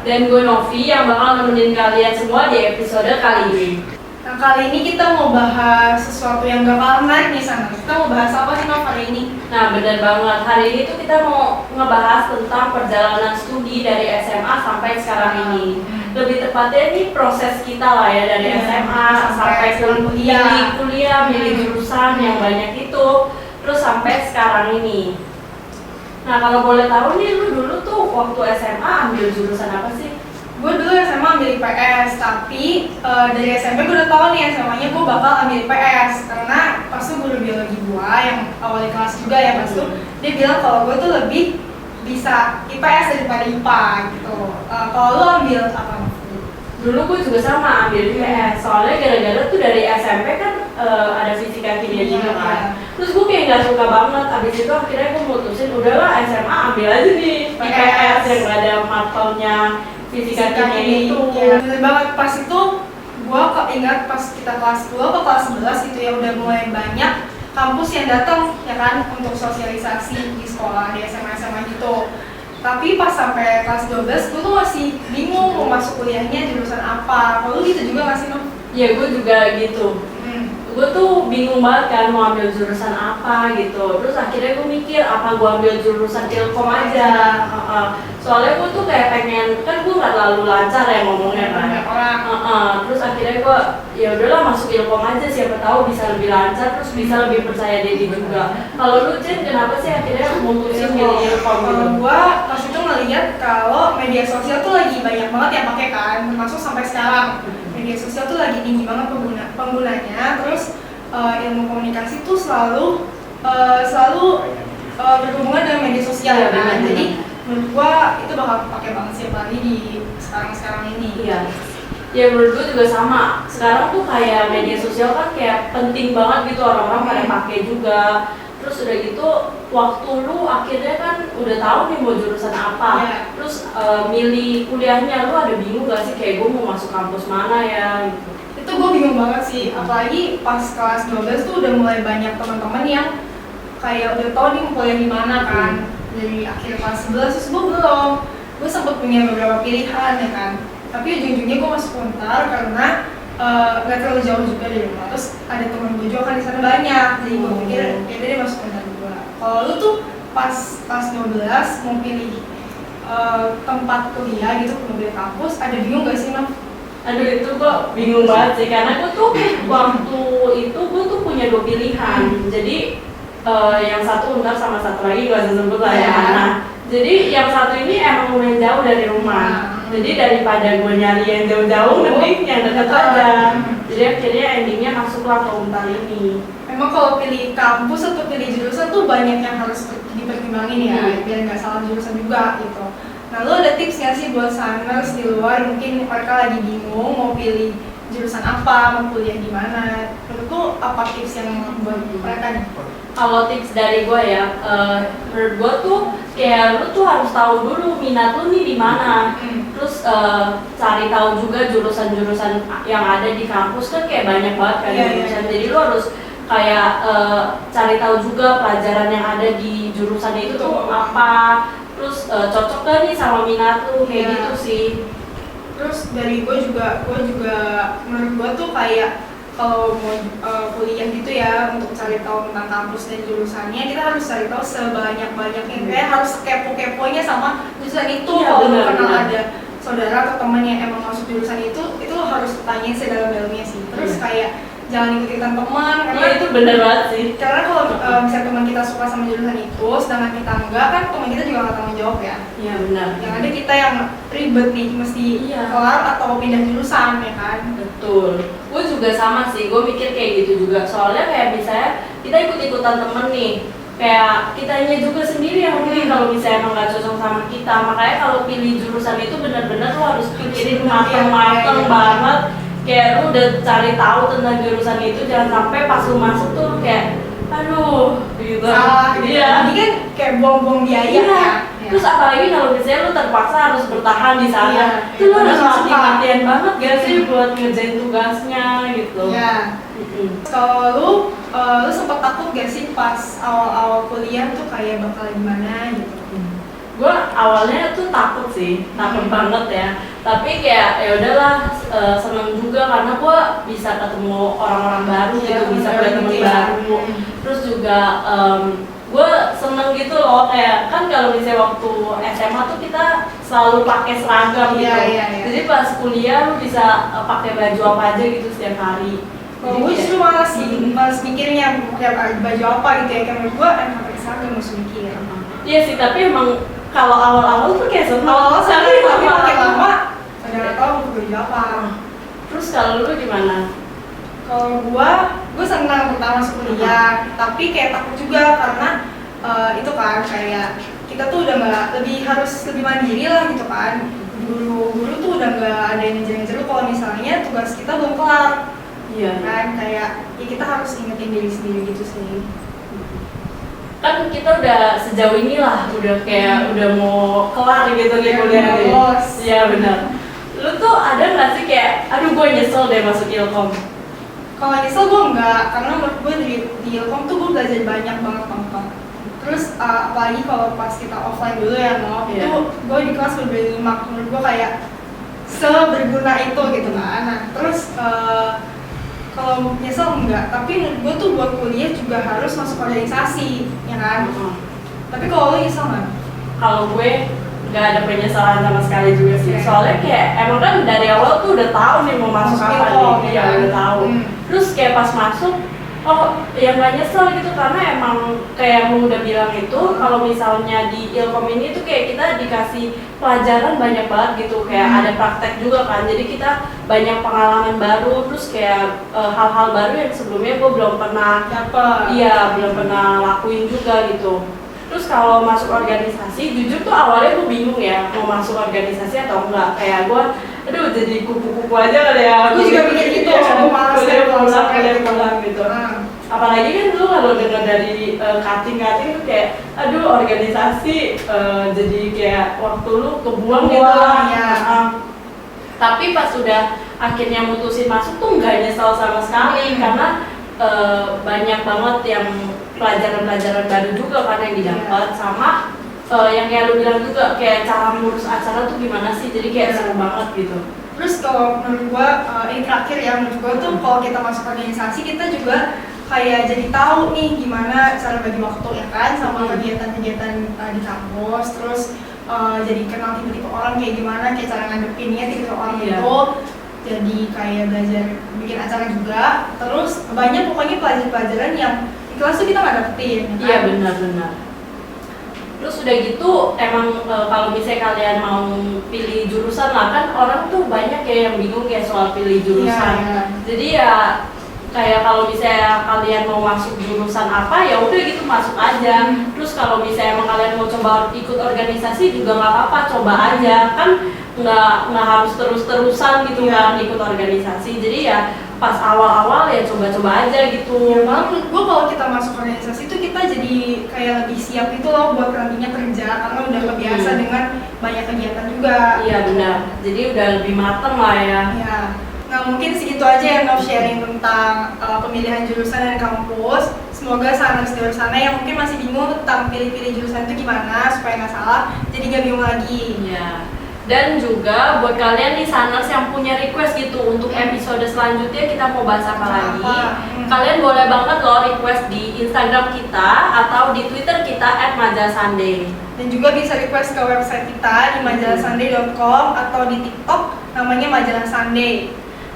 Dan gue Novi yang bakal nemenin kalian semua di episode kali ini. Nah, kali ini kita mau bahas sesuatu yang gak kalah menarik nih Sana. Kita mau bahas apa sih Nov hari ini? Nah bener banget, hari ini tuh kita mau ngebahas tentang perjalanan studi dari SMA sampai sekarang ini. Lebih tepatnya ini proses kita lah ya, dari SMA sampai ke kuliah, milih jurusan yang banyak itu, terus sampai sekarang ini. Nah kalau boleh tahu nih, lu dulu tuh waktu SMA ambil jurusan apa sih? Gue dulu SMA ambil IPS, tapi dari SMP gue udah tahu nih SMA-nya gue bakal ambil IPS karena pas tuh guru biologi gue yang awal kelas juga ya pas tuh dia bilang kalau gue tuh lebih bisa IPS daripada IPA gitu. Kalau lu ambil apa? Dulu gue juga sama ambil IPS, soalnya gara-gara tuh dari SMP kan ada fisika kimia juga kan. Terus gue kayak gak suka banget, abis itu akhirnya gue mutusin udahlah SMA ambil aja nih IPS yang gak ada matanya fisika kimia itu. Ya, bener banget. Pas itu gue ingat pas kita kelas 10 atau kelas 11 itu ya udah mulai banyak kampus yang datang ya kan untuk sosialisasi di sekolah di SMA gitu. Tapi pas sampai kelas 12 gue tuh masih bingung mau masuk kuliahnya jurusan apa. Kalau lu gitu juga gak sih, Nom? Iya, gue juga gitu. Gue tuh bingung banget kan mau ambil jurusan apa gitu. Terus akhirnya gue mikir apa gue ambil jurusan Ilkom aja. Soalnya gue tuh kayak pengen, kan gue nggak terlalu lancar ya ngomongnya kan. Terus akhirnya gue ya udahlah masuk Ilkom aja, siapa tahu bisa lebih lancar, terus bisa lebih percaya diri juga. Kalau lu Jen, kenapa sih akhirnya mutusin milih Ilkom gitu? Gue pas itu ngeliat kalau media sosial tuh lagi banyak banget yang pakai kan, termasuk sampai sekarang. Media sosial tuh lagi tinggi banget penggunanya, terus ilmu komunikasi tuh selalu berhubungan dengan media sosial kan. Jadi menurut gua itu bakal pakai banget sih apalagi di sekarang ini. Iya. Ya menurut gue juga sama. Sekarang tuh kayak media sosial kan kayak penting banget gitu, orang-orang pada pakai juga. Terus udah gitu waktu lu akhirnya kan udah tahu nih mau jurusan apa. Terus milih kuliahnya lu ada bingung gak sih kayak gue mau masuk kampus mana ya gitu. Itu gue bingung banget sih, apalagi pas kelas 12 tuh udah mulai banyak teman-teman yang kayak udah tahu nih mau kuliah di mana kan. Dari akhir kelas 11 terus gue belum. Gue sempat punya beberapa pilihan ya kan. Tapi ujung-ujungnya gue masuk Untar karena nggak terlalu jauh juga dari rumah. Terus ada temen gue juga kan di sana banyak. Jadi gue pikir ya udah deh masuk Untar juga. Kalau lu tuh pas kelas 12 mau pilih tempat kuliah gitu, pilih kampus, ada bingung gak sih, Nom? Aduh itu gue bingung banget sih, karena gue tuh waktu itu gue tuh punya dua pilihan. Jadi yang satu Untar sama satu lagi gue sebut lah ya. Nah, jadi yang satu ini emang lumayan jauh dari rumah. Jadi daripada gue nyari yang jauh-jauh, mending yang dekat aja. Jadi akhirnya endingnya masuklah ke Untar ini. Memang kalau pilih kampus atau pilih jurusan tuh banyak yang harus dipertimbangin ya, biar nggak salah jurusan juga gitu. Nah, lo ada tips nggak sih buat Saners di luar mungkin mereka lagi bingung mau pilih jurusan apa, mau kuliah di mana? Menurut lo apa tips yang buat mereka nih? Kalau tips dari gue ya, menurut gue tuh kayak lu tuh harus tahu dulu minat lu nih di mana. Terus cari tahu juga jurusan-jurusan yang ada di kampus kan kayak banyak banget kan jurusan. Jadi lu harus kayak cari tahu juga pelajaran yang ada di jurusan itu tuh apa. Terus cocok gak nih sama minat lu kayak gitu sih. Terus dari gue juga menurut gue tuh kayak kalau mau kuliah gitu ya untuk cari tahu tentang kampus dan jurusannya kita harus cari tahu sebanyak-banyaknya kayak harus kepo-keponya sama jurusan itu. Kalau lu kenal ada saudara atau teman yang emang masuk jurusan itu harus tanyain sedalam-dalamnya sih. Terus kayak jangan ikutin teman karena itu bener banget sih. Karena kalau misalnya teman kita suka sama jurusan itu sedangkan kita enggak kan teman kita juga nggak tanggung jawab ya. Iya benar. Yang ada kita yang ribet nih mesti kelar atau pindah jurusan ya kan. Betul. Gue juga sama sih, gue mikir kayak gitu juga. Soalnya kayak misalnya kita ikut-ikutan temen nih, kayak kitanya juga sendiri yang mungkin kalau misalnya emang gak cocok sama kita. Makanya kalau pilih jurusan itu benar-benar lo harus pikirin mateng-mateng banget. Kayak lu udah cari tahu tentang jurusan itu, jangan sampai pas lu masuk tuh kayak aduh gitu. Iya. Ini kan kayak buang-buang biaya ya. Terus apalagi kalau misalnya lu terpaksa harus bertahan di sana, itu lu harus latihan banget gak sih buat ngerjain tugasnya gitu. Iya. Kalau lu sempet takut gak sih pas awal-awal kuliah tuh kayak bakal gimana gitu? gue awalnya tuh takut sih, takut banget ya. Tapi kayak ya udahlah, seneng juga karena gue bisa ketemu orang-orang baru gitu, bisa punya teman baru. Terus juga gue seneng gitu loh, kayak kan kalau misalnya waktu SMA tuh kita selalu pakai seragam gitu. Jadi pas kuliah lu bisa pakai baju apa aja gitu setiap hari. Kalau gue justru malas sih, malas mikirnya baju apa gitu ya, kayak menurut gue enak pakai seragam harus mikir. Iya sih, tapi emang kalau awal-awal tuh kayak seneng. Tapi makin lama udah gak tau mau baju apa. Terus kalau lu gimana? Kalau gue senang pertama masuk kuliah, tapi kayak takut juga karena itu kan kayak kita tuh udah harus lebih mandiri lah gitu kan. Guru tuh udah nggak ada yang ngejar-ngejar lu kalau misalnya tugas kita belum kelar. Iya kan, kayak ya kita harus ingetin diri sendiri gitu sih. Kan kita udah sejauh ini lah, udah kayak udah mau kelar gitu nih kuliah nih. Iya benar. Lu tuh ada nggak sih kayak, aduh gue nyesel deh masuk Ilkom? Kalau nyesel gue enggak, karena menurut gue di Ilkom tuh gue belajar banyak banget. Terus apalagi kalau pas kita offline dulu ya, itu gue di kelas bener-bener nyimak, menurut gue kayak seberguna itu gitu kan. Nah terus kalau nyesel enggak, tapi menurut gue tuh buat kuliah juga harus masuk organisasi, ya kan? Tapi kalau lo nyesel nggak? Kalau gue nggak ada penyesalan sama sekali juga sih. Soalnya kayak emang kan dari awal tuh udah tahu nih mau masuk apa nih, ya udah tahu. Terus kayak pas masuk, oh ya nggak nyesel gitu karena emang kayak mau udah bilang itu kalau misalnya di Ilkom ini tuh kayak kita dikasih pelajaran banyak banget gitu, kayak ada praktek juga kan, jadi kita banyak pengalaman baru, terus kayak hal-hal baru yang sebelumnya gue belum pernah belum pernah lakuin juga gitu. Terus kalau masuk organisasi, jujur tuh awalnya gue bingung ya mau masuk organisasi atau enggak, kayak gue aduh jadi kupu-kupu aja kali ya. Gue juga mikir gitu, aku malas pulang gitu. Apalagi kan dulu kalau dengar dari cutting tuh kayak aduh organisasi jadi kayak waktu lu kebuang gitu lah. Tapi pas udah akhirnya mutusin masuk tuh nggak nyesel sama sekali karena banyak banget yang pelajaran-pelajaran baru juga kan yang didapat sama yang kayak lu bilang juga kayak cara ngurus acara tuh gimana sih, jadi kayak seru banget gitu. Terus kalau menurut gua ini terakhir ya, menurut gua tuh kalau kita masuk organisasi kita juga kayak jadi tahu nih gimana cara bagi waktu ya kan, sama kegiatan-kegiatan di kampus. Terus jadi kenal tipe-tipe orang kayak gimana, kayak cara ngadepinnya tipe orang itu. Jadi kayak belajar bikin acara juga. Terus banyak pokoknya pelajaran-pelajaran yang di kelas tuh kita nggak dapetin ya kan? Iya benar-benar. Terus udah gitu emang kalau misalnya kalian mau pilih jurusan lah, kan orang tuh banyak ya yang bingung kayak soal pilih jurusan. Jadi ya kayak kalau misalnya kalian mau masuk jurusan apa ya udah gitu masuk aja. Terus kalau misalnya emang kalian mau coba ikut organisasi juga nggak apa-apa, coba aja kan, nggak harus terus-terusan gitu kan ikut organisasi. Jadi ya pas awal-awal ya coba-coba aja gitu. Ya malah menurut gue kalau kita masuk organisasi itu kita jadi kayak lebih siap gitu loh buat nantinya kerja karena udah kebiasa dengan banyak kegiatan juga. Iya benar, jadi udah lebih mateng lah ya. Ya. Nah mungkin segitu aja yang mau sharing tentang pemilihan jurusan dan kampus. Semoga saners di luar sana yang mungkin masih bingung tentang pilih-pilih jurusan itu gimana supaya nggak salah, jadi nggak bingung lagi. Iya. Dan juga buat kalian di saners yang punya request gitu untuk episode selanjutnya kita mau bahas apa lagi, kalian boleh banget loh request di Instagram kita atau di Twitter kita @majalahsunday. Dan juga bisa request ke website kita di majalahsunday.com atau di TikTok namanya Majalah Sunday.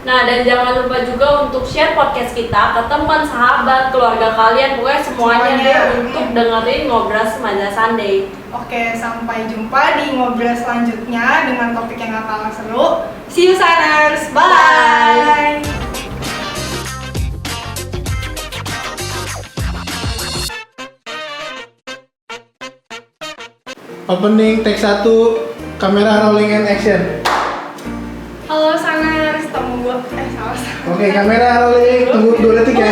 Nah, dan jangan lupa juga untuk share podcast kita ke teman, sahabat, keluarga kalian, pokoknya semuanya deh untuk dengerin Ngobras Majalah Sunday. Oke, sampai jumpa di ngobrol selanjutnya dengan topik yang gak kalah seru. See you saners, bye! Opening, take 1, kamera rolling and action. Halo saners, temu gue, salah. Oke, kamera rolling, tunggu 2 detik ya.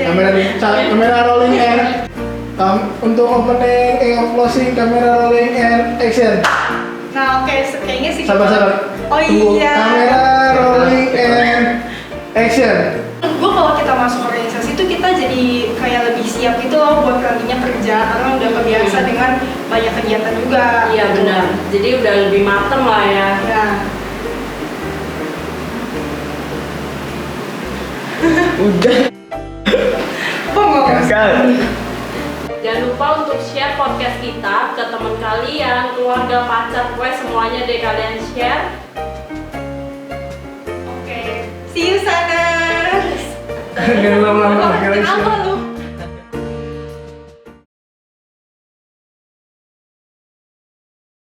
Kamera rolling and untuk opening, closing, kamera rolling and action. Nah oke, kayaknya sih. Sabar. Oh Tunggu. iya. Kamera rolling and action. Gue kalau kita masuk organisasi itu kita jadi kayak lebih siap gitu loh buat nantinya kerja karena udah kebiasaan terbiasa dengan banyak kegiatan juga. Iya benar. Jadi udah lebih mateng lah ya. Ya. Udah. Gagal. Jangan lupa untuk share podcast kita ke teman kalian, keluarga, pacar, pokoknya semuanya deh kalian share. Oke. See you sana. Jangan lama-lama. Kenapa lu?